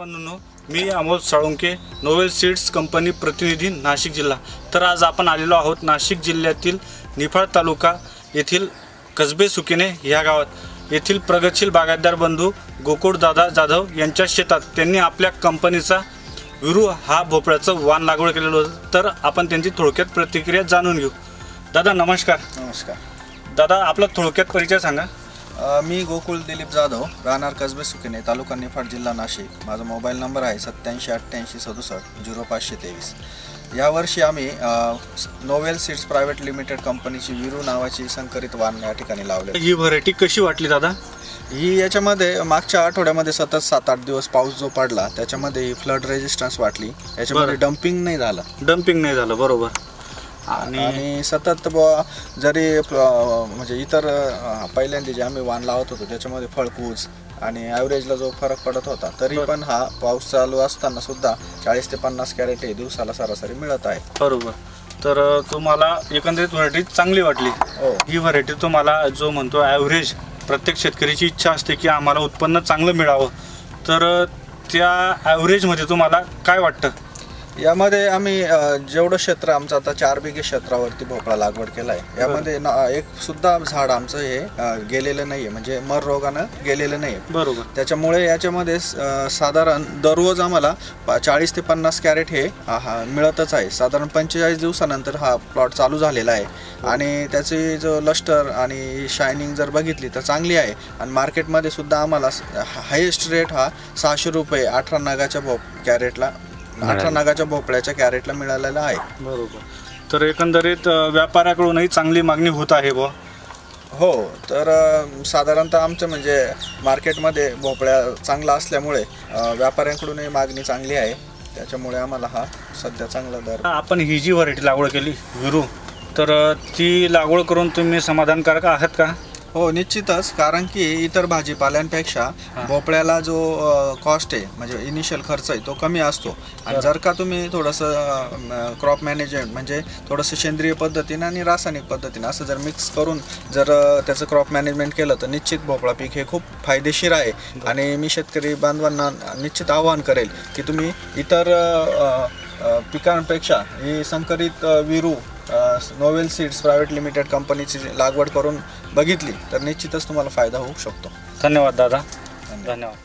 बंधूंनो, मी Amol Salunke, Novel Seeds company प्रतिनिधी, नाशिक जिल्हा। तर आज आपण आलेलो आहोत नाशिक जिल्ह्यातील निफाड तालुका येथील कसबे सुकिने या गावात। येथील प्रगतशील बागायतदार बंधू गोकुळदादा जाधव यांच्या शेतात त्यांनी आपल्या कंपनीचा विरू हा भोपळ्याचं वाण लागवड केलेलं होतं। तर आपण त्यांची थोडक्यात प्रतिक्रिया जाणून घेऊ। दादा नमस्कार। नमस्कार दादा, आपला थोडक्यात परिचय सांगा। मी गोकुळ दिलीप जाधव, राहणार कसबे सुकिने, तालुका निफाड, जिल्हा नाशिक। माझा मोबाईल नंबर आहे 8788676523। यावर्षी आम्ही नोवेल सीड्स प्रायव्हेट लिमिटेड कंपनीची विरू नावाची संकरित वाण या ठिकाणी लावले। ही व्हरायटी कशी वाटली दादा? ही याच्यामध्ये मागच्या आठवड्यामध्ये सतत 7-8 दिवस पाऊस जो पडला त्याच्यामध्ये ही फ्लड रेजिस्टन्स वाटली। याच्यामध्ये डम्पिंग नाही झालं। डम्पिंग नाही झालं, बरोबर। आणि सतत जरी म्हणजे इतर पहिल्यांदा जे आम्ही वाण लावत होतो त्याच्यामध्ये फळकूज आणि ॲव्हरेजला जो फरक पडत होता, तरी पण हा पाऊस चालू असताना सुद्धा 40 ते 50 कॅरेट हे दिवसाला सरासरी मिळत आहे। बरोबर। तर तुम्हाला एकंदरीत व्हरायटी चांगली वाटली? हो। ही व्हरायटी तुम्हाला जो म्हणतो ॲव्हरेज, प्रत्येक शेतकऱ्याची इच्छा असते की आम्हाला उत्पन्न चांगलं मिळावं, तर त्या ॲव्हरेजमध्ये तुम्हाला काय वाटतं? यामध्ये आम्ही जेवढं क्षेत्र आमचं आता 4 बिघे क्षेत्रावरती भोपळा लागवड केला आहे, यामध्ये एक सुद्धा झाड आमचं हे गेलेलं नाही आहे, म्हणजे मर रोगानं गेलेलं नाही आहे। बरोबर। त्याच्यामुळे याच्यामध्ये साधारण दररोज आम्हाला 40 ते 50 कॅरेट हे मिळतच आहे। साधारण 45 दिवसानंतर हा प्लॉट चालू झालेला आहे आणि त्याची जो लस्टर आणि शायनिंग जर बघितली तर चांगली आहे। आणि मार्केटमध्ये सुद्धा आम्हाला हायेस्ट रेट हा 600 रुपये 18 नगाच्या कॅरेटला, 18 नगाच्या भोपळ्याच्या कॅरेटला मिळालेला आहे। बरोबर। तर एकंदरीत व्यापाऱ्याकडूनही चांगली मागणी होत आहे बुवा? हो। तर साधारणतः आमचं म्हणजे मार्केटमध्ये भोपळ्या चांगला असल्यामुळे व्यापाऱ्यांकडूनही मागणी चांगली आहे, त्याच्यामुळे आम्हाला हा सध्या चांगला दर। आपण ही जी व्हरायटी लागवड केली विरू, तर ती लागवड करून तुम्ही समाधानकारक आहात का? हो, निश्चितच। कारण की इतर भाजीपाल्यांपेक्षा भोपळ्याला जो कॉस्ट आहे, म्हणजे इनिशियल खर्च आहे, तो कमी असतो। आणि जर का तुम्ही थोडंसं क्रॉप मॅनेजमेंट म्हणजे थोडंसं सेंद्रिय पद्धतीने आणि रासायनिक पद्धतीने असं जर मिक्स करून जर त्याचं क्रॉप मॅनेजमेंट केलं तर निश्चित भोपळा पीक हे खूप फायदेशीर आहे। आणि मी शेतकरी बांधवांना निश्चित आवाहन करेल की तुम्ही इतर पिकांपेक्षा ही संकरित विरू नोवेल सीड्स प्रायव्हेट लिमिटेड कंपनीची लागवड करून बघितली तर निश्चितच तुम्हाला फायदा होऊ शकतो। धन्यवाद दादा। धन्यवाद।